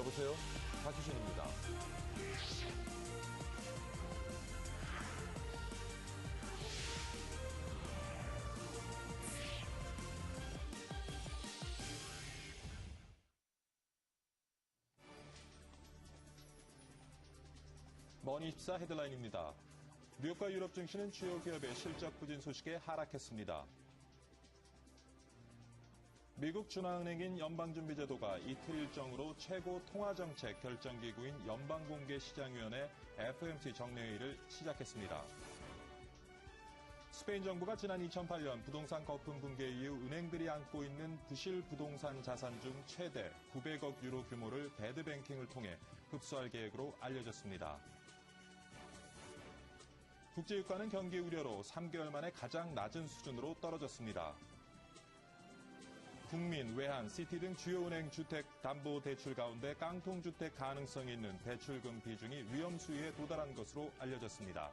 여보세요? 박희준입니다. 머니24 헤드라인입니다. 뉴욕과 유럽 증시는 주요 기업의 실적 부진 소식에 하락했습니다. 미국 중앙은행인 연방준비제도가 이틀 일정으로 최고 통화정책 결정기구인 연방공개시장위원회 FOMC 정례회의를 시작했습니다. 스페인 정부가 지난 2008년 부동산 거품 붕괴 이후 은행들이 안고 있는 부실 부동산 자산 중 최대 900억 유로 규모를 배드뱅킹을 통해 흡수할 계획으로 알려졌습니다. 국제유가는 경기 우려로 3개월 만에 가장 낮은 수준으로 떨어졌습니다. 국민, 외환, 시티 등 주요 은행 주택담보대출 가운데 깡통주택 가능성이 있는 대출금 비중이 위험 수위에 도달한 것으로 알려졌습니다.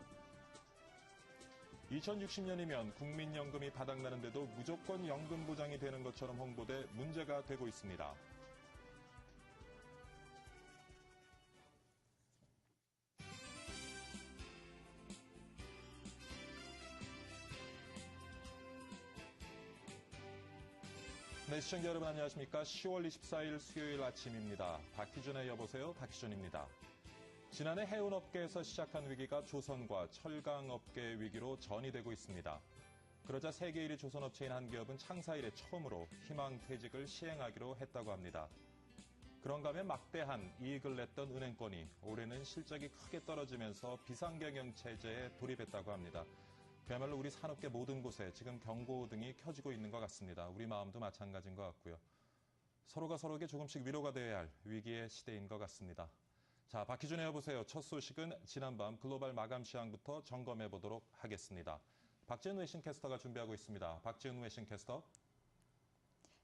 2060년이면 국민연금이 바닥나는데도 무조건 연금 보장이 되는 것처럼 홍보돼 문제가 되고 있습니다. 네, 시청자 여러분 안녕하십니까? 10월 24일 수요일 아침입니다. 박희준의 여보세요? 박희준입니다. 지난해 해운업계에서 시작한 위기가 조선과 철강업계의 위기로 전이되고 있습니다. 그러자 세계 1위 조선업체인 한 기업은 창사 이래 처음으로 희망퇴직을 시행하기로 했다고 합니다. 그런가 하면 막대한 이익을 냈던 은행권이 올해는 실적이 크게 떨어지면서 비상경영 체제에 돌입했다고 합니다. 그야말로 우리 산업계 모든 곳에 지금 경고등이 켜지고 있는 것 같습니다. 우리 마음도 마찬가지인 것 같고요. 서로가 서로에게 조금씩 위로가 되어야 할 위기의 시대인 것 같습니다. 자, 박희준의 여보세요. 첫 소식은 지난밤 글로벌 마감 시황부터 점검해 보도록 하겠습니다. 박지은 외신캐스터가 준비하고 있습니다. 박지은 외신캐스터.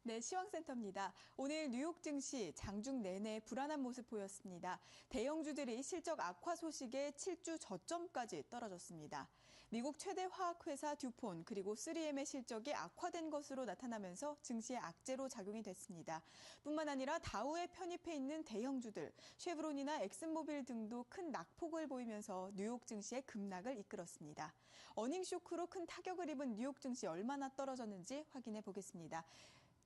네, 시황센터입니다. 오늘 뉴욕 증시 장중 내내 불안한 모습 보였습니다. 대형주들이 실적 악화 소식에 7주 저점까지 떨어졌습니다. 미국 최대 화학회사 듀폰 그리고 3M의 실적이 악화된 것으로 나타나면서 증시에 악재로 작용이 됐습니다. 뿐만 아니라 다우에 편입해 있는 대형주들, 쉐브론이나 엑슨모빌 등도 큰 낙폭을 보이면서 뉴욕 증시의 급락을 이끌었습니다. 어닝 쇼크로 큰 타격을 입은 뉴욕 증시 얼마나 떨어졌는지 확인해 보겠습니다.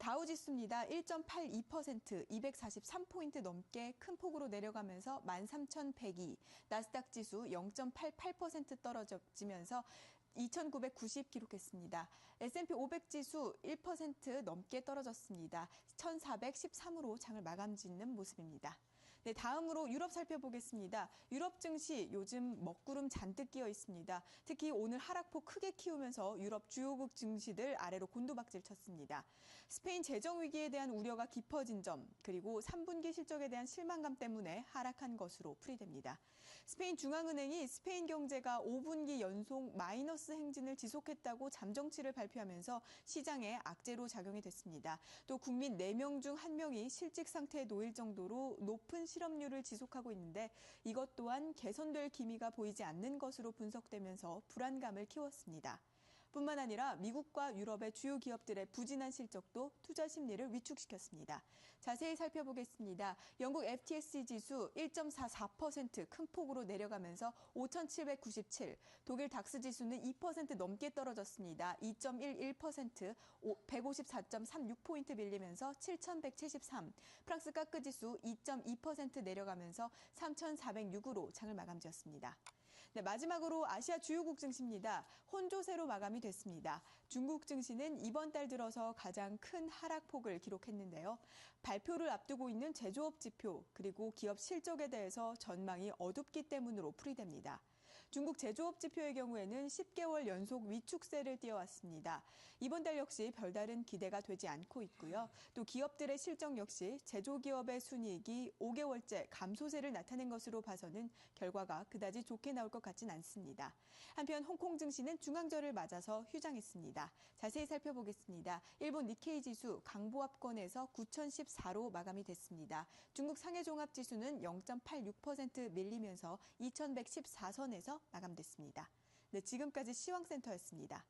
다우지수입니다. 1.82%, 243포인트 넘게 큰 폭으로 내려가면서 13,102, 나스닥 지수 0.88% 떨어지면서 2,990 기록했습니다. S&P 500 지수 1% 넘게 떨어졌습니다. 1,413으로 장을 마감 짓는 모습입니다. 네, 다음으로 유럽 살펴보겠습니다. 유럽 증시 요즘 먹구름 잔뜩 끼어 있습니다. 특히 오늘 하락폭 크게 키우면서 유럽 주요국 증시들 아래로 곤두박질 쳤습니다. 스페인 재정 위기에 대한 우려가 깊어진 점, 그리고 3분기 실적에 대한 실망감 때문에 하락한 것으로 풀이됩니다. 스페인 중앙은행이 스페인 경제가 5분기 연속 마이너스 행진을 지속했다고 잠정치를 발표하면서 시장에 악재로 작용이 됐습니다. 또 국민 4명 중 1명이 실직 상태에 놓일 정도로 높은 실업률을 지속하고 있는데 이것 또한 개선될 기미가 보이지 않는 것으로 분석되면서 불안감을 키웠습니다. 뿐만 아니라 미국과 유럽의 주요 기업들의 부진한 실적도 투자 심리를 위축시켰습니다. 자세히 살펴보겠습니다. 영국 FTSE 지수 1.44% 큰 폭으로 내려가면서 5,797, 독일 닥스 지수는 2% 넘게 떨어졌습니다. 2.11%, 154.36포인트 밀리면서 7,173, 프랑스 까크 지수 2.2% 내려가면서 3,406으로 장을 마감 지었습니다. 네, 마지막으로 아시아 주요국 증시입니다. 혼조세로 마감이 됐습니다. 중국 증시는 이번 달 들어서 가장 큰 하락폭을 기록했는데요. 발표를 앞두고 있는 제조업 지표 그리고 기업 실적에 대해서 전망이 어둡기 때문으로 풀이됩니다. 중국 제조업 지표의 경우에는 10개월 연속 위축세를 띄어왔습니다. 이번 달 역시 별다른 기대가 되지 않고 있고요. 또 기업들의 실적 역시 제조기업의 순이익이 5개월째 감소세를 나타낸 것으로 봐서는 결과가 그다지 좋게 나올 것 같진 않습니다. 한편 홍콩 증시는 중앙절을 맞아서 휴장했습니다. 자세히 살펴보겠습니다. 일본 니케이 지수 강보합권에서 9,014로 마감이 됐습니다. 중국 상해종합지수는 0.86% 밀리면서 2,114선에서 마감됐습니다. 네, 지금까지 시황센터였습니다.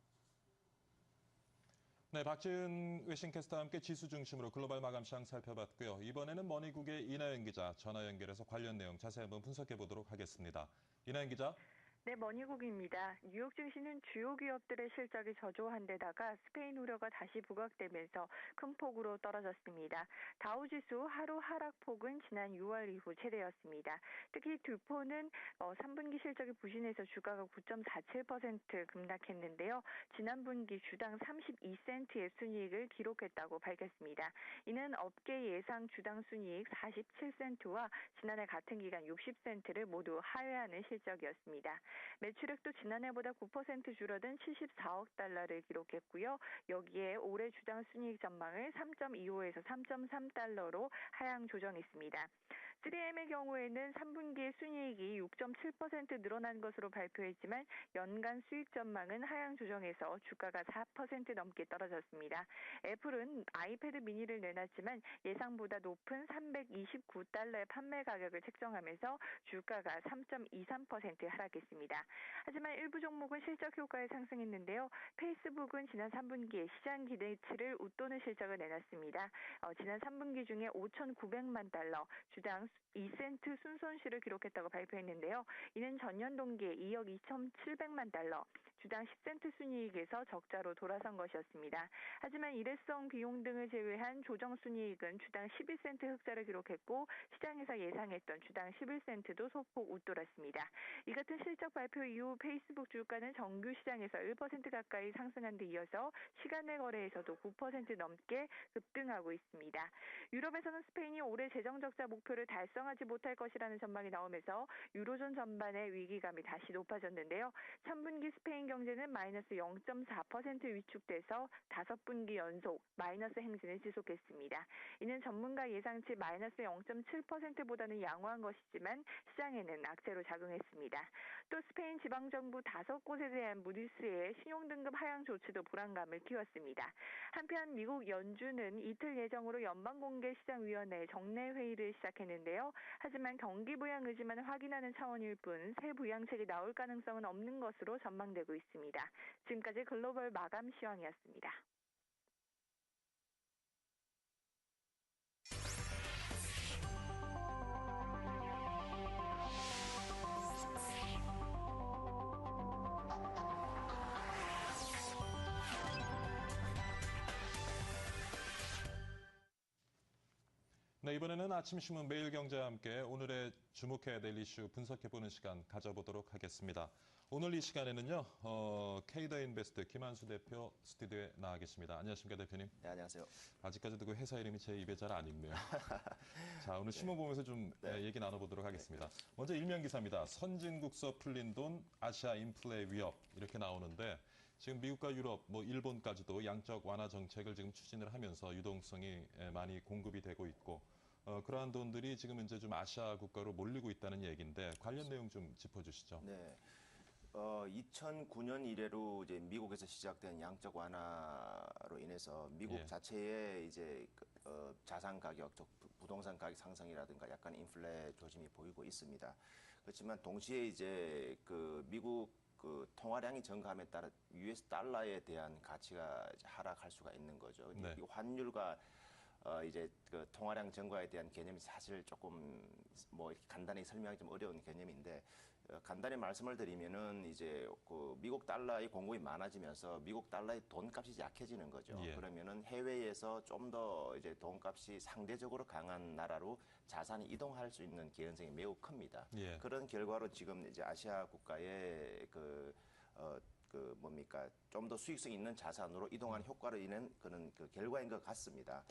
네, 박지은 외신캐스터와 함께 지수 중심으로 글로벌 마감 시장 살펴봤고요. 이번에는 머니국의 이나연 기자 전화 연결해서 관련 내용 자세히 한번 분석해 보도록 하겠습니다. 이나연 기자. 네, 머니국입니다. 뉴욕 증시는 주요 기업들의 실적이 저조한 데다가 스페인 우려가 다시 부각되면서 큰 폭으로 떨어졌습니다. 다우지수 하루 하락폭은 지난 6월 이후 최대였습니다. 특히 듀포는 3분기 실적이 부진해서 주가가 9.47% 급락했는데요. 지난 분기 주당 32센트의 순이익을 기록했다고 밝혔습니다. 이는 업계 예상 주당 순이익 47센트와 지난해 같은 기간 60센트를 모두 하회하는 실적이었습니다. 매출액도 지난해보다 9% 줄어든 74억 달러를 기록했고요. 여기에 올해 주당 순이익 전망을 3.25에서 3.3달러로 하향 조정했습니다. 3M의 경우에는 3분기의 순이익이 6.7% 늘어난 것으로 발표했지만 연간 수익 전망은 하향 조정해서 주가가 4% 넘게 떨어졌습니다. 애플은 아이패드 미니를 내놨지만 예상보다 높은 329달러의 판매 가격을 책정하면서 주가가 3.23% 하락했습니다. 하지만 일부 종목은 실적 효과에 상승했는데요. 페이스북은 지난 3분기에 시장 기대치를 웃도는 실적을 내놨습니다. 지난 3분기 중에 5,900만 달러, 주당 2센트 순손실을 기록했다고 발표했는데요. 이는 전년 동기에 2억 2,700만 달러, 주당 10센트 순이익에서 적자로 돌아선 것이었습니다. 하지만 일회성 비용 등을 제외한 조정 순이익은 주당 11센트 흑자를 기록했고 시장에서 예상했던 주당 11센트도 소폭 웃돌았습니다. 이 같은 실적 발표 이후 페이스북 주가는 정규 시장에서 1% 가까이 상승한 데 이어서 시간내 거래에서도 9% 넘게 급등하고 있습니다. 유럽에서는 스페인이 올해 재정적자 목표를 달성하지 못할 것이라는 전망이 나오면서 유로존 전반의 위기감이 다시 높아졌는데요. 3분기 스페인 경제는 마이너스 0.4% 위축돼서 5분기 연속 마이너스 행진을 지속했습니다. 이는 전문가 예상치 마이너스 0.7%보다는 양호한 것이지만 시장에는 악재로 작용했습니다. 또 스페인 지방정부 5곳에 대한 무디스의 신용등급 하향 조치도 불안감을 키웠습니다. 한편 미국 연준은 이틀 예정으로 연방공개시장위원회 정례 회의를 시작했는데요. 하지만 경기 부양 의지만 확인하는 차원일 뿐 새 부양책이 나올 가능성은 없는 것으로 전망되고 있습니다. 지금까지 글로벌 마감 시황이었습니다. 네, 이번에는 아침 신문 매일경제와 함께 오늘의 주목해야 될 이슈 분석해보는 시간 가져보도록 하겠습니다. 오늘 이 시간에는요, K더인베스트 김한수 대표 스튜디오에 나와 계십니다. 안녕하십니까, 대표님? 네, 안녕하세요. 아직까지도 그 회사 이름이 제 입에 잘 안 익네요. 자, 오늘 신문 보면서 좀 얘기 나눠보도록 하겠습니다. 먼저 일면 기사입니다. 선진국서 풀린 돈, 아시아 인플레 위협 이렇게 나오는데 지금 미국과 유럽, 일본까지도 양적 완화 정책을 지금 추진을 하면서 유동성이 많이 공급이 되고 있고 그러한 돈들이 지금 이제 좀 아시아 국가로 몰리고 있다는 얘기인데 관련 내용 좀 짚어주시죠. 네. 2009년 이래로 이제 미국에서 시작된 양적 완화로 인해서 미국 예. 자체의 이제 자산 가격, 부동산 가격 상승이라든가 약간 인플레 조짐이 보이고 있습니다. 그렇지만 동시에 이제 그 미국 그 통화량이 증가함에 따라 US 달러에 대한 가치가 이제 하락할 수가 있는 거죠. 네. 이 환율과 이제 그 통화량 증가에 대한 개념이 사실 조금 이렇게 간단히 설명하기 좀 어려운 개념인데 간단히 말씀을 드리면은 이제 그 미국 달러의 공급이 많아지면서 미국 달러의 돈값이 약해지는 거죠. 예. 그러면은 해외에서 좀 더 이제 돈값이 상대적으로 강한 나라로 자산이 이동할 수 있는 개연성이 매우 큽니다. 예. 그런 결과로 지금 이제 아시아 국가의 좀 더 수익성 있는 자산으로 이동하는 효과로 인한 그런 그 결과인 것 같습니다.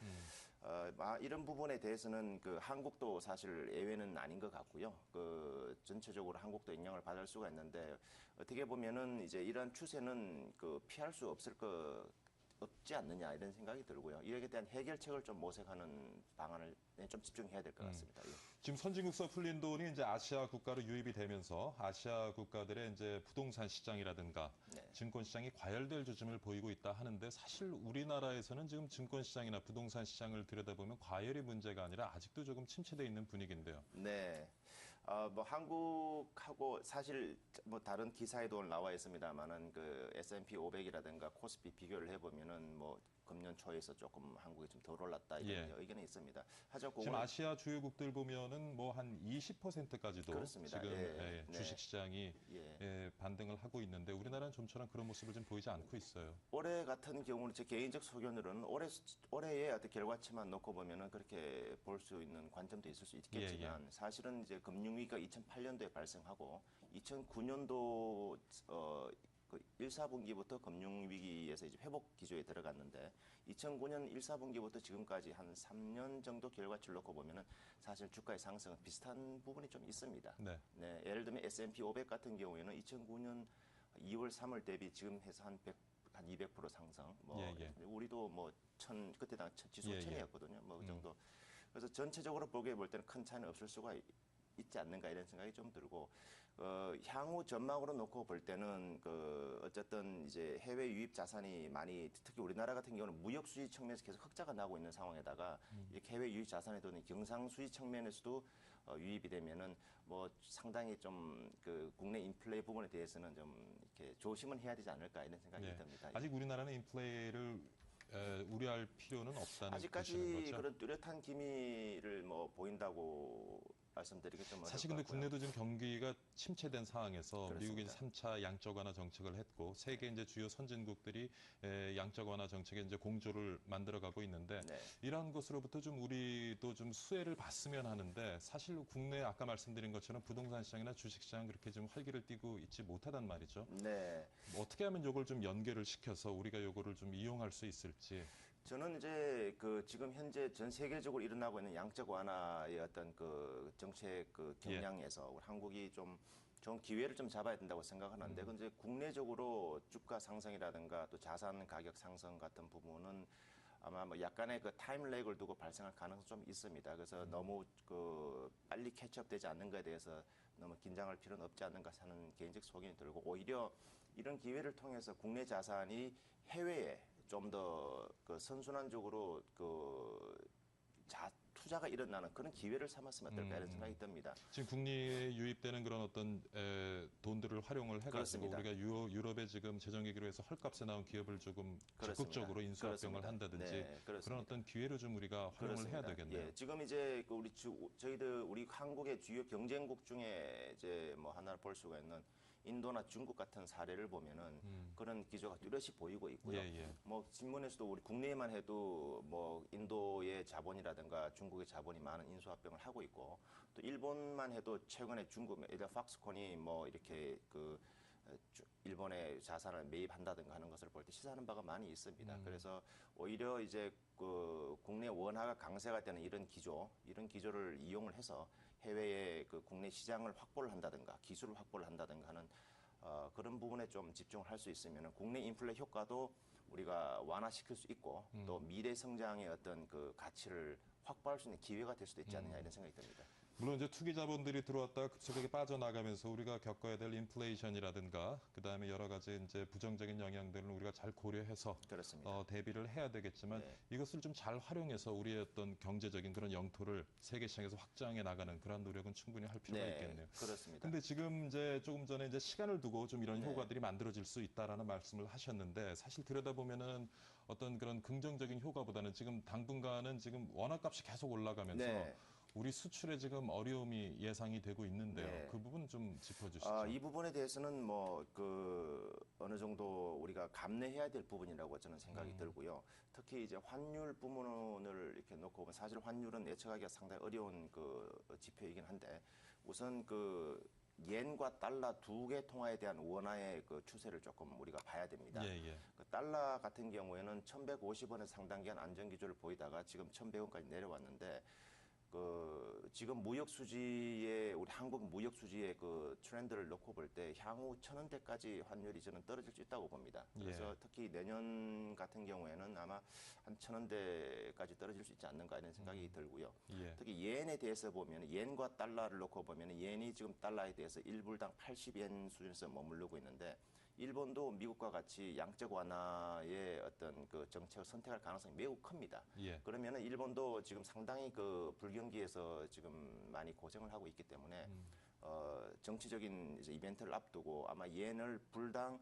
이런 부분에 대해서는 그 한국도 사실 예외는 아닌 것 같고요. 그 전체적으로 한국도 영향을 받을 수가 있는데 어떻게 보면은 이제 이런 추세는 그 피할 수 없지 않느냐 이런 생각이 들고요. 이에 대한 해결책을 좀 모색하는 방안을 좀 집중해야 될 것 같습니다. 예. 지금 선진국서 풀린 돈이 이제 아시아 국가로 유입이 되면서 아시아 국가들의 이제 부동산 시장이라든가 네. 증권 시장이 과열될 조짐을 보이고 있다 하는데 사실 우리나라에서는 지금 증권 시장이나 부동산 시장을 들여다보면 과열의 문제가 아니라 아직도 조금 침체되어 있는 분위기인데요. 네. 뭐 한국하고 사실 뭐 다른 기사에도 오늘 나와 있습니다만은 그 S&P 500이라든가 코스피 비교를 해보면은 뭐 금년 초에서 조금 한국이 좀 덜 올랐다 이런 예. 의견이 있습니다. 하지만 지금 그걸 아시아 주요국들 보면은 뭐 한 20%까지도 그렇습니다. 지금 예. 네. 주식시장이 예. 반등을 하고 있는데 우리나라는 좀처럼 그런 모습을 좀 보이지 않고 있어요. 올해 같은 경우는 제 개인적 소견으로는 올해의 어떤 결과치만 놓고 보면은 그렇게 볼 수 있는 관점도 있을 수 있겠지만 사실은 이제 금융위기가 2008년도에 발생하고 2009년도 그 1, 4분기부터 금융위기에서 이제 회복 기조에 들어갔는데 2009년 1, 4분기부터 지금까지 한 3년 정도 결과치를 놓고 보면은 사실 주가의 상승은 비슷한 부분이 좀 있습니다. 네. 예를 들면 S&P 500 같은 경우에는 2009년 2월, 3월 대비 지금 해서 한 200% 상승. 우리도 뭐 그때 당 지수가 1000이었거든요. 뭐 그 정도. 그래서 전체적으로 보게 볼 때는 큰 차이는 없을 수가 있지 않는가 이런 생각이 좀 들고 향후 전망으로 놓고 볼 때는 어쨌든 이제 해외 유입 자산이 많이 특히 우리나라 같은 경우는 무역 수지 측면에서 계속 흑자가 나고 있는 상황에다가 이렇게 해외 유입 자산에 도는 경상 수지 측면에서도 유입이 되면은 뭐 상당히 좀 그 국내 인플레 부분에 대해서는 좀 이렇게 조심은 해야 되지 않을까 이런 생각이 듭니다. 아직 우리나라는 인플레를 우려할 필요는 없다는 아직까지 거죠? 그런 뚜렷한 기미를 뭐 보인다고 말씀드리기 좀 어려울 사실 것 근데 같고요. 국내도 지금 경기가 침체된 상황에서 그렇습니다. 미국이 이제 3차 양적 완화 정책을 했고 세계 이제 주요 선진국들이 양적 완화 정책에 이제 공조를 만들어가고 있는데 이런 것으로부터 좀 우리도 좀 수혜를 봤으면 하는데 사실 국내 아까 말씀드린 것처럼 부동산 시장이나 주식 시장 그렇게 좀 활기를 띠고 있지 못하단 말이죠. 네. 뭐 어떻게 하면 이걸 좀 연계를 시켜서 우리가 이거를 좀 이용할 수 있을지. 저는 이제 지금 현재 전 세계적으로 일어나고 있는 양적 완화의 어떤 그 정책 경향에서 우리 한국이 좀 좋은 기회를 좀 잡아야 된다고 생각하는데 근데 국내적으로 주가 상승이라든가 또 자산 가격 상승 같은 부분은 아마 뭐 약간의 그 타임 렉을 두고 발생할 가능성이 좀 있습니다. 그래서 너무 빨리 캐치업되지 않는 것에 대해서 너무 긴장할 필요는 없지 않는가 하는 개인적 소견이 들고 오히려 이런 기회를 통해서 국내 자산이 해외에 좀 더 선순환적으로 투자가 일어나는 그런 기회를 삼았으면 어떨까 이런 생각이 듭니다. 지금 국내에 유입되는 그런 어떤 돈들을 활용을 해가지고 그렇습니다. 우리가 유럽에 지금 재정위기로 해서 헐값에 나온 기업을 조금 적극적으로 인수합병을 한다든지 그런 어떤 기회를 좀 우리가 활용을 해야 되겠네요. 예, 지금 이제 우리 한국의 주요 경쟁국 중에 이제 뭐 하나를 볼 수가 있는 인도나 중국 같은 사례를 보면은 그런 기조가 뚜렷이 보이고 있고요. 뭐 신문에서도 우리 국내에만 해도 뭐 인도의 자본이라든가 중국의 자본이 많은 인수합병을 하고 있고 또 일본만 해도 최근에 중국 팍스콘이 뭐 이렇게 일본의 자산을 매입한다든가 하는 것을 볼 때 시사하는 바가 많이 있습니다. 그래서 오히려 이제 국내 원화가 강세가 되는 이런 기조를 이용을 해서 해외의 국내 시장을 확보를 한다든가 기술을 확보를 한다든가 하는 그런 부분에 좀 집중을 할 수 있으면 국내 인플레 효과도 우리가 완화시킬 수 있고 또 미래 성장의 어떤 가치를 확보할 수 있는 기회가 될 수도 있지 않느냐 이런 생각이 듭니다. 물론 이제 투기 자본들이 들어왔다가 급속하게 빠져나가면서 우리가 겪어야 될 인플레이션이라든가 그다음에 여러 가지 이제 부정적인 영향들을 우리가 잘 고려해서 대비를 해야 되겠지만 이것을 좀 잘 활용해서 우리의 어떤 경제적인 그런 영토를 세계 시장에서 확장해 나가는 그런 노력은 충분히 할 필요가 있겠네요. 그렇습니다. 근데 지금 이제 조금 전에 이제 시간을 두고 좀 이런 효과들이 만들어질 수 있다라는 말씀을 하셨는데 사실 들여다보면은 어떤 그런 긍정적인 효과보다는 지금 당분간은 지금 원화값이 계속 올라가면서 우리 수출에 지금 어려움이 예상이 되고 있는데요. 그 부분 좀 짚어주시죠. 이 부분에 대해서는 뭐 어느 정도 우리가 감내해야 될 부분이라고 저는 생각이 들고요. 특히 이제 환율 부분을 이렇게 놓고 보면 사실 환율은 예측하기가 상당히 어려운 지표이긴 한데 우선 옌과 달러 두 개 통화에 대한 원화의 추세를 조금 우리가 봐야 됩니다. 달러 같은 경우에는 1,150원에서 상당 기간 안정 기조를 보이다가 지금 1,100원까지 내려왔는데 지금 무역 수지의 우리 한국 무역 수지의 트렌드를 놓고 볼 때 향후 1,000원대까지 환율이 저는 떨어질 수 있다고 봅니다. 그래서 특히 내년 같은 경우에는 아마 한 1,000원대까지 떨어질 수 있지 않는가 이런 생각이 들고요. 특히 옌에 대해서 보면 옌과 달러를 놓고 보면 옌이 지금 달러에 대해서 1불당 80엔 수준에서 머무르고 있는데 일본도 미국과 같이 양적 완화의 어떤 그 정책을 선택할 가능성이 매우 큽니다. 예. 그러면은 일본도 지금 상당히 그 불경기에서 지금 많이 고생을 하고 있기 때문에 정치적인 이제 이벤트를 앞두고 아마 이엔을 불당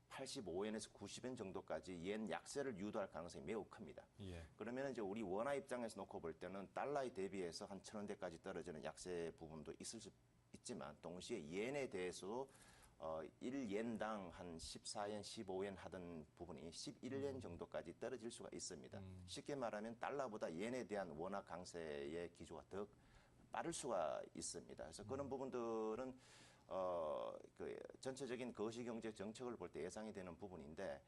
85엔에서 90엔 정도까지 옌 약세를 유도할 가능성이 매우 큽니다. 예. 그러면 이제 우리 원화 입장에서 놓고 볼 때는 달러에 대비해서 한 1,000원대까지 떨어지는 약세 부분도 있을 수 있지만 동시에 옌에 대해서도 1옌당 한 14엔, 15엔 하던 부분이 11엔 정도까지 떨어질 수가 있습니다. 쉽게 말하면 달러보다 옌에 대한 원화 강세의 기조가 더 빠를 수가 있습니다. 그래서 그런 부분들은 그 전체적인 거시경제 정책을 볼 때 예상이 되는 부분인데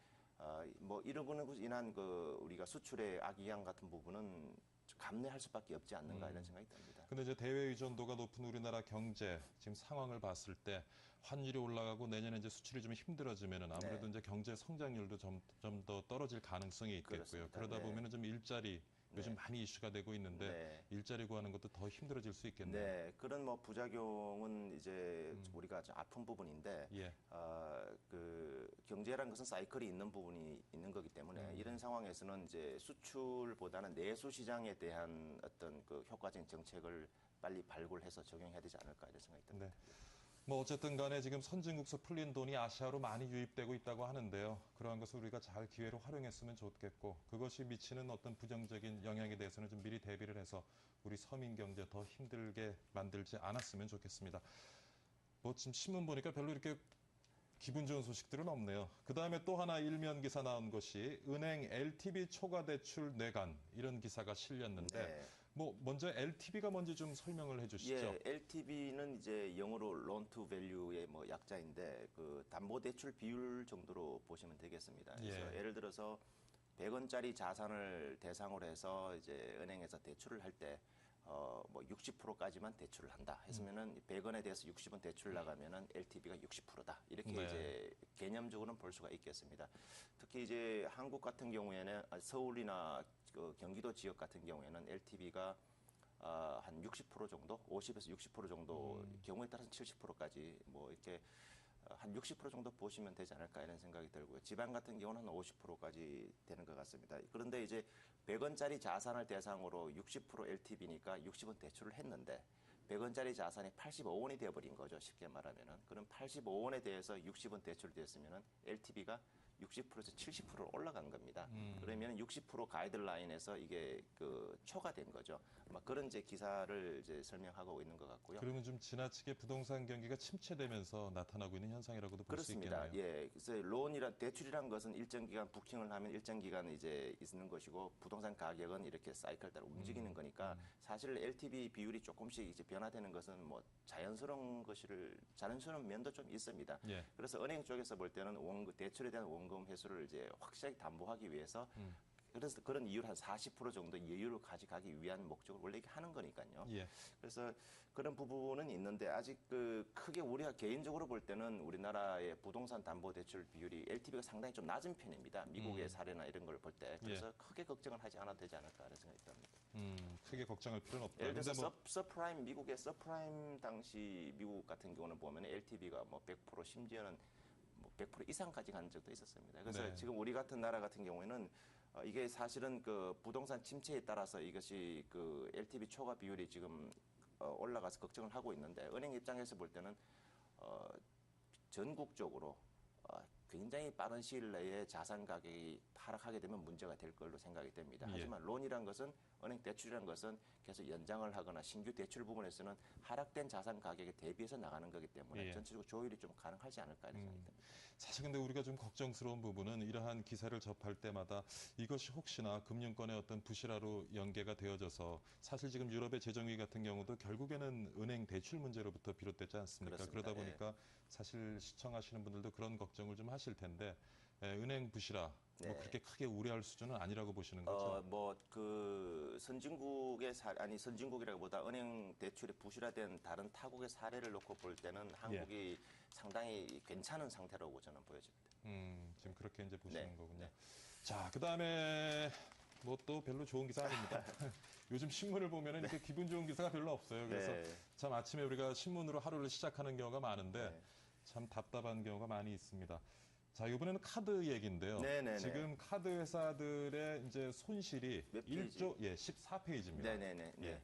뭐 이러고는 인한 그 우리가 수출의 악영향 같은 부분은 감내할 수밖에 없지 않는가 이런 생각이 듭니다. 근데 이제 대외 의존도가 높은 우리나라 경제 지금 상황을 봤을 때 환율이 올라가고 내년에 이제 수출이 좀 힘들어지면은 아무래도 네. 이제 경제 성장률도 좀 더 떨어질 가능성이 있겠고요. 그렇습니다. 그러다 네. 보면은 좀 일자리 요즘 네. 많이 이슈가 되고 있는데 네. 일자리 구하는 것도 더 힘들어질 수 있겠네요. 네, 그런 뭐 부작용은 이제 우리가 좀 아픈 부분인데, 예. 그 경제라는 것은 사이클이 있는 부분이 있는 거기 때문에 이런 상황에서는 이제 수출보다는 내수 시장에 대한 어떤 그 효과적인 정책을 빨리 발굴해서 적용해야 되지 않을까 이런 생각이 듭니다. 네. 뭐 어쨌든 간에 지금 선진국서 풀린 돈이 아시아로 많이 유입되고 있다고 하는데요. 그러한 것을 우리가 잘 기회로 활용했으면 좋겠고 그것이 미치는 어떤 부정적인 영향에 대해서는 좀 미리 대비를 해서 우리 서민 경제 더 힘들게 만들지 않았으면 좋겠습니다. 뭐 지금 신문 보니까 별로 이렇게 기분 좋은 소식들은 없네요. 그 다음에 또 하나 일면 기사 나온 것이 은행 LTV 초과 대출 뇌관 이런 기사가 실렸는데 네. 뭐 먼저 LTV가 뭔지 좀 설명을 해주시죠. 예, LTV는 이제 영어로 loan to value의 뭐 약자인데 그 담보 대출 비율 정도로 보시면 되겠습니다. 그래서 예. 예를 들어서 100원짜리 자산을 대상으로 해서 이제 은행에서 대출을 할 때 뭐 60%까지만 대출을 한다 했으면은 100원에 대해서 60원 대출 나가면은 LTV가 60%다. 이렇게 네. 이제 개념적으로는 볼 수가 있겠습니다. 특히 이제 한국 같은 경우에는 서울이나 그 경기도 지역 같은 경우에는 LTV가 한 60% 정도, 50에서 60% 정도 경우에 따라서 70%까지 뭐 이렇게 한 60% 정도 보시면 되지 않을까 이런 생각이 들고요. 지방 같은 경우는 한 50%까지 되는 것 같습니다. 그런데 이제 100원짜리 자산을 대상으로 60% LTV니까 60원 대출을 했는데 100원짜리 자산이 85원이 되어버린 거죠. 쉽게 말하면은. 그럼 85원에 대해서 60원 대출됐으면은 LTV가 60%에서 70%로 올라간 겁니다. 그러면 60% 가이드라인에서 이게 그 초과된 거죠. 아마 그런 이제 기사를 이제 설명하고 있는 것 같고요. 그러면 좀 지나치게 부동산 경기가 침체되면서 나타나고 있는 현상이라고도 볼 수 그렇습니다. 있겠네요. 예, 그래서 론이란 대출이란 것은 일정 기간 부킹을 하면 일정 기간 이제 있는 것이고 부동산 가격은 이렇게 사이클 따라 움직이는 거니까 사실 LTV 비율이 조금씩 이제 변화되는 것은 뭐 자연스러운 면도 좀 있습니다. 예. 그래서 은행 쪽에서 볼 때는 대출에 대한 원금 회수를 이제 확실하게 담보하기 위해서 그래서 그런 이유를 한 40% 정도 여유를 가져가기 위한 목적을 원래 이렇게 하는 거니까요. 예. 그래서 그런 부분은 있는데 아직 그 크게 우리가 개인적으로 볼 때는 우리나라의 부동산 담보 대출 비율이 LTV가 상당히 좀 낮은 편입니다. 미국의 사례나 이런 걸 볼 때. 그래서 크게 걱정을 하지 않아도 되지 않을까 하는 생각이 듭니다. 크게 걱정할 필요는 없다. 예를 들어서 근데 뭐 서프라임 미국의 서프라임 당시 미국 같은 경우는 보면 LTV가 뭐 100% 심지어는 뭐 100% 이상까지 간 적도 있었습니다. 그래서 네. 지금 우리 같은 나라 같은 경우에는 이게 사실은 그 부동산 침체에 따라서 이것이 그 LTV 초과 비율이 지금 올라가서 걱정을 하고 있는데 은행 입장에서 볼 때는 전국적으로 굉장히 빠른 시일 내에 자산 가격이 하락하게 되면 문제가 될 걸로 생각이 됩니다. 예. 하지만 론이란 것은 은행 대출이란 것은 계속 연장을 하거나 신규 대출 부분에서는 하락된 자산 가격에 대비해서 나가는 거기 때문에 예. 전체적으로 조율이 좀 가능하지 않을까 이런 생각이 듭니다. 사실 근데 우리가 좀 걱정스러운 부분은 이러한 기사를 접할 때마다 이것이 혹시나 금융권의 어떤 부실화로 연계가 되어져서 사실 지금 유럽의 재정위 같은 경우도 결국에는 은행 대출 문제로부터 비롯되지 않습니까? 그렇습니다. 그러다 예. 보니까 사실 시청하시는 분들도 그런 걱정을 좀 하실 텐데 은행 부실화 뭐 네. 그렇게 크게 우려할 수준은 아니라고 보시는 거죠? 뭐 그 선진국이라기보다 은행 대출이 부실화된 다른 타국의 사례를 놓고 볼 때는 한국이 상당히 괜찮은 상태라고 저는 보여집니다. 지금 그렇게 이제 보시는 네. 거군요. 네. 자, 그다음에 뭐 또 별로 좋은 기사 아닙니다. 요즘 신문을 보면은 이렇게 기분 좋은 기사가 별로 없어요. 그래서 네. 참 아침에 우리가 신문으로 하루를 시작하는 경우가 많은데 네. 참 답답한 경우가 많이 있습니다. 자, 이번에는 카드 얘기인데요. 네네네. 지금 카드 회사들의 이제 손실이 몇 페이지? 14페이지입니다. 네네네. 네. 예.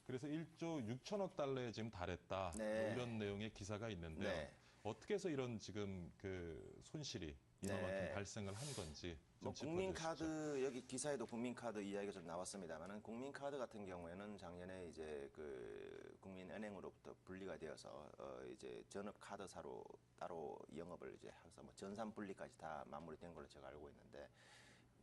그래서 1조 6천억 달러에 지금 달했다. 네. 뭐 이런 내용의 기사가 있는데요. 네. 어떻게 해서 이런 지금 그 손실이 이만큼 네. 발생을 한 건지 좀 뭐 짚어주시죠. 국민카드 여기 기사에도 국민카드 이야기가 좀 나왔습니다만은 국민카드 같은 경우에는 작년에 이제 그 국민은행으로부터 분리가 되어서 이제 전업 카드사로 따로 영업을 이제 해서 뭐 전산 분리까지 다 마무리된 걸로 제가 알고 있는데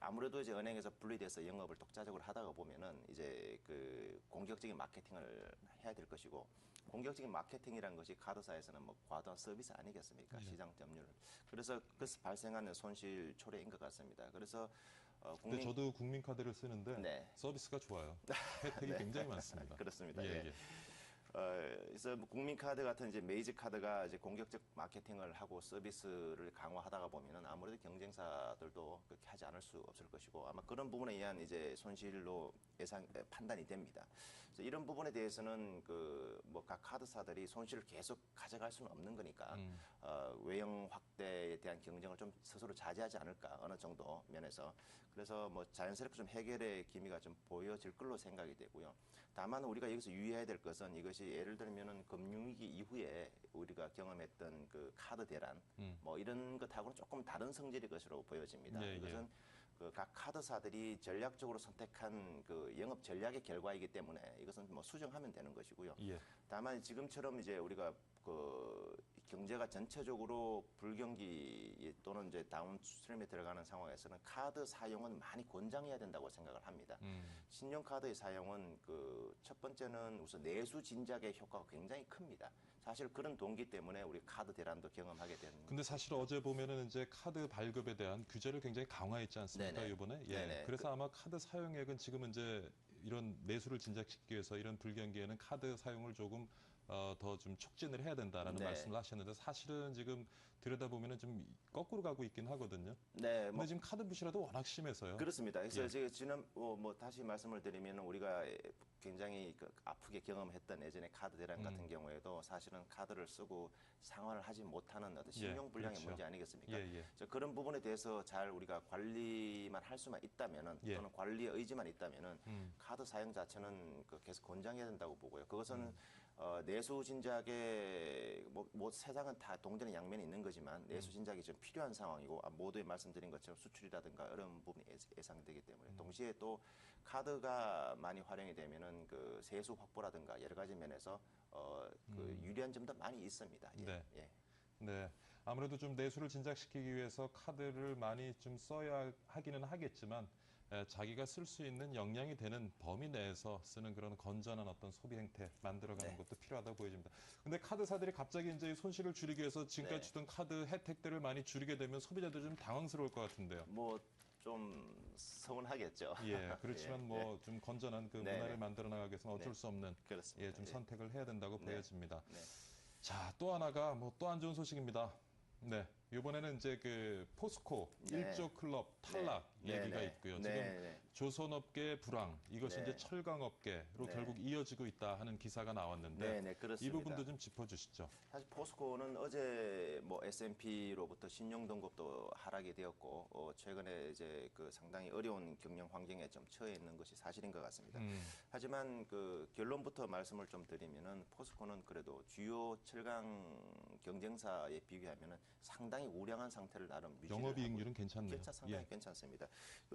아무래도 이제 은행에서 분리돼서 영업을 독자적으로 하다가 보면은 이제 그 공격적인 마케팅을 해야 될 것이고 공격적인 마케팅이란 것이 카드사에서는 뭐 과도한 서비스 아니겠습니까? 네. 시장 점유율. 그래서 그래서 발생하는 손실 초래인 것 같습니다. 그래서 근데 저도 국민카드를 쓰는데 네. 서비스가 좋아요. 혜택이 굉장히 많습니다. 그렇습니다. 예, 예. 예. 그래서 뭐 국민카드 같은 이제 메이즈 카드가 이제 공격적 마케팅을 하고 서비스를 강화하다가 보면은 아무래도 경쟁사들도 그렇게 하지 않을 수 없을 것이고 아마 그런 부분에 의한 이제 손실로 판단이 됩니다. 그래서 이런 부분에 대해서는 그 뭐 각 카드사들이 손실을 계속 가져갈 수는 없는 거니까 외형 확대에 대한 경쟁을 좀 스스로 자제하지 않을까 어느 정도 면에서 그래서 뭐 자연스럽게 좀 해결의 기미가 좀 보여질 걸로 생각이 되고요. 다만 우리가 여기서 유의해야 될 것은 이것이 예를 들면은 금융위기 이후에 우리가 경험했던 그 카드 대란 뭐 이런 것하고는 조금 다른 성질의 것으로 보여집니다. 예, 예. 이것은 그 각 카드사들이 전략적으로 선택한 그 영업 전략의 결과이기 때문에 이것은 뭐 수정하면 되는 것이고요. 예. 다만 지금처럼 이제 우리가 그 경제가 전체적으로 불경기 또는 이제 다운스트림에 들어가는 상황에서는 카드 사용은 많이 권장해야 된다고 생각을 합니다. 신용카드의 사용은 그 첫 번째는 우선 내수 진작의 효과가 굉장히 큽니다. 사실 그런 동기 때문에 우리 카드 대란도 경험하게 된. 근데 사실 어제 보면은 이제 카드 발급에 대한 규제를 굉장히 강화했지 않습니까, 네네. 이번에? 예. 네네. 그래서 아마 카드 사용액은 지금은 이제 이런 내수를 진작시키기 위해서 이런 불경기에는 카드 사용을 조금 더 좀 촉진을 해야 된다라는 네. 말씀을 하셨는데 사실은 지금 들여다보면은 좀 거꾸로 가고 있긴 하거든요. 네, 근데 지금 카드 부실화도 워낙 심해서요. 그렇습니다. 그래서 예. 제가 지난 뭐 다시 말씀을 드리면 우리가 굉장히 아프게 경험했던 예전의 카드 대란 같은 경우에도 사실은 카드를 쓰고 상환을 하지 못하는 어떤 신용 불량의 그렇죠. 문제 아니겠습니까? 예, 예. 그래서 그런 부분에 대해서 잘 우리가 관리만 할 수만 있다면은 예. 또는 관리의 의지만 있다면은 카드 사용 자체는 계속 권장해야 된다고 보고요. 그것은 내수 진작에 뭐 세상은 다 동전의 양면이 있는 거지만 내수 진작이 좀 필요한 상황이고 모두에 말씀드린 것처럼 수출이라든가 어려운 부분이 예상되기 때문에 동시에 또 카드가 많이 활용이 되면은 그 세수 확보라든가 여러 가지 면에서 그 유리한 점도 많이 있습니다. 예. 네. 예. 네. 아무래도 좀 내수를 진작시키기 위해서 카드를 많이 좀 써야 하기는 하겠지만 자기가 쓸 수 있는 역량이 되는 범위 내에서 쓰는 그런 건전한 어떤 소비 행태 만들어가는 네. 것도 필요하다고 보여집니다. 근데 카드사들이 갑자기 이제 손실을 줄이기 위해서 지금까지 네. 주던 카드 혜택들을 많이 줄이게 되면 소비자들 좀 당황스러울 것 같은데요. 뭐 좀 서운하겠죠. 예, 그렇지만 예, 뭐 좀 건전한 그 네. 문화를 만들어 나가기 위해서는 어쩔 네. 수 없는 그렇습니다. 예, 좀 예. 선택을 해야 된다고 네. 보여집니다. 네. 자, 또 하나가 뭐 또 안 좋은 소식입니다. 네, 이번에는 이제 그 포스코 네. 1조 클럽 탈락 네. 얘기가 네. 있고요. 네. 지금 네. 조선업계 불황 이것이 네. 이제 철강업계로 네. 결국 이어지고 있다 하는 기사가 나왔는데 네, 네, 그렇습니다. 이 부분도 좀 짚어주시죠. 사실 포스코는 어제 뭐 S&P로부터 신용 등급도 하락이 되었고 최근에 이제 그 상당히 어려운 경영 환경에 좀 처해 있는 것이 사실인 것 같습니다. 하지만 그 결론부터 말씀을 좀 드리면은 포스코는 그래도 주요 철강 경쟁사에 비교하면은 상당히 우량한 상태를 나름 유지를 하고 영업이익률은 괜찮네요. 상당히 예. 괜찮습니다.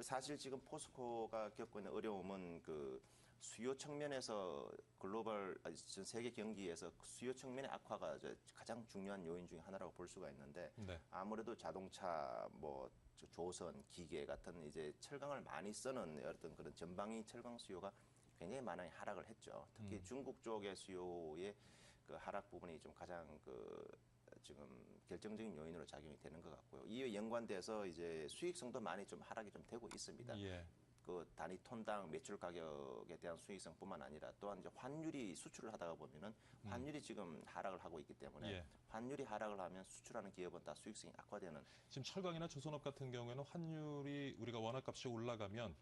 사실 지금 포스코가 겪고 있는 어려움은 그 수요 측면에서 전 세계 경기에서 수요 측면의 악화가 가장 중요한 요인 중에 하나라고 볼 수가 있는데 네. 아무래도 자동차 뭐 조선 기계 같은 이제 철강을 많이 쓰는 어떤 그런 전방위 철강 수요가 굉장히 많이 하락을 했죠. 특히 중국 쪽의 수요의 그 하락 부분이 좀 가장 그 지금 결정적인 요인으로 작용이 되는 것 같고요. 이에 연관돼서 이제 수익성도 많이 좀 하락이 좀 되고 있습니다. 예. 그 단위 톤당 매출 가격에 대한 수익성뿐만 아니라 또한 이제 환율이 수출을 하다가 보면은 환율이 지금 하락을 하고 있기 때문에 예. 환율이 하락을 하면 수출하는 기업은 다 수익성이 악화되는. 지금 철강이나 조선업 같은 경우에는 환율이 우리가 원화값이 올라가면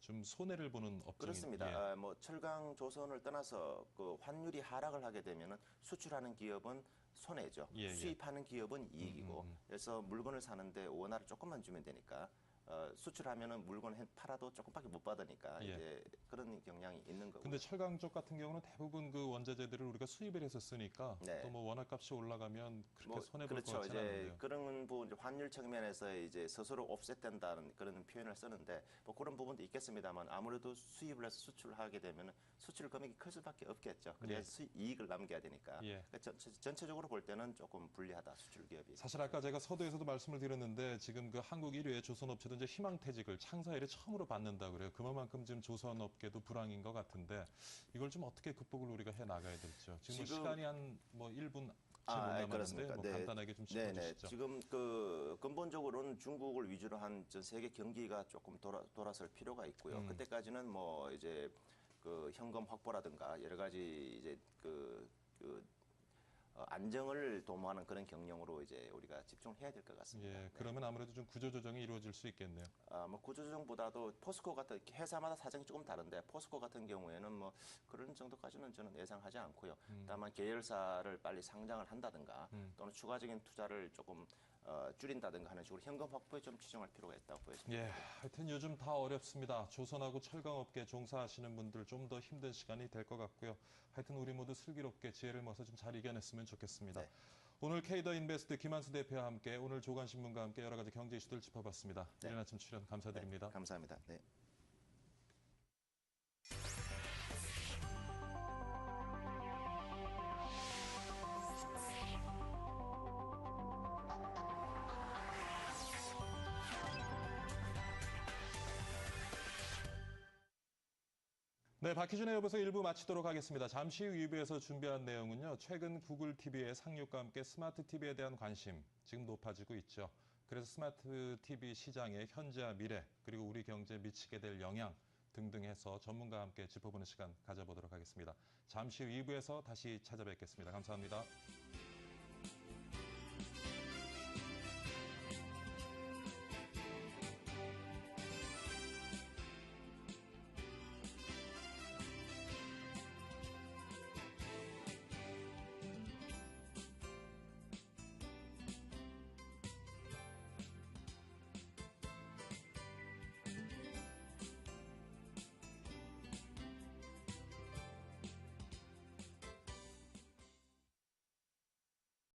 좀 손해를 보는 업종이 그렇습니다. 예. 뭐 철강 조선을 떠나서 그 환율이 하락을 하게 되면은 수출하는 기업은 손해죠. 예, 예. 수입하는 기업은 이익이고. 그래서 물건을 사는데 원화를 조금만 주면 되니까 수출하면은 물건 팔아도 조금밖에 못 받으니까 예. 이제 그런 경향이 있는 거고요. 근데 철강 쪽 같은 경우는 대부분 그 원자재들을 우리가 수입을 해서 쓰니까 네. 또 뭐 원화값이 올라가면 그렇게 손해 볼 것 그렇죠. 같지는 이제 않은데요. 그런 부분 이제 환율 측면에서 이제 스스로 옵셋된다는 그런 표현을 쓰는데 뭐 그런 부분도 있겠습니다만 아무래도 수입을 해서 수출을 하게 되면 수출 금액이 클 수밖에 없겠죠. 그래야 예. 이익을 남겨야 되니까. 예. 그러니까 전체적으로 볼 때는 조금 불리하다 수출 기업이. 사실 아까 제가 서두에서도 말씀을 드렸는데 지금 그 한국 1위의 조선업체도 이제 희망퇴직을 창사 이래 처음으로 받는다 그래요. 그만큼 지금 조선업계도 불황인 것 같은데 이걸 좀 어떻게 극복을 우리가 해 나가야 될지요. 지금 뭐 지금- 시간이 한 뭐 1분 채 못 남았는데 그렇습니까? 뭐 네. 간단하게 좀 네네. 짚어주시죠. 지금 그 근본적으로는 중국을 위주로 한 전 세계 경기가 조금 돌아설 필요가 있고요. 그때까지는 뭐 이제 그 현금 확보라든가 여러 가지 이제 안정을 도모하는 그런 경영으로 이제 우리가 집중해야 될 것 같습니다. 예, 네. 그러면 아무래도 좀 구조조정이 이루어질 수 있겠네요. 뭐 구조조정보다도 포스코 같은 회사마다 사정이 조금 다른데 포스코 같은 경우에는 뭐 그런 정도까지는 저는 예상하지 않고요. 다만 계열사를 빨리 상장을 한다든가 또는 추가적인 투자를 조금 줄인다든가 하는 식으로 현금 확보에 좀 치중할 필요가 있다고 보여집니다. 예, 하여튼 요즘 다 어렵습니다. 조선하고 철강업계 종사하시는 분들 좀 더 힘든 시간이 될 것 같고요. 하여튼 우리 모두 슬기롭게 지혜를 모아서 좀 잘 이겨냈으면 좋겠습니다. 네. 오늘 K더 인베스트 김한수 대표와 함께 오늘 조간신문과 함께 여러 가지 경제 이슈들 짚어봤습니다. 네. 이른 아침 출연 감사드립니다. 감사합니다. 네. 네, 박희준의 여보서 1부 마치도록 하겠습니다. 잠시 후 2부에서 준비한 내용은요. 최근 구글 TV의 상륙과 함께 스마트 TV에 대한 관심 지금 높아지고 있죠. 그래서 스마트 TV 시장의 현재와 미래 그리고 우리 경제에 미치게 될 영향 등등 해서 전문가와 함께 짚어보는 시간 가져보도록 하겠습니다. 잠시 후 2부에서 다시 찾아뵙겠습니다. 감사합니다.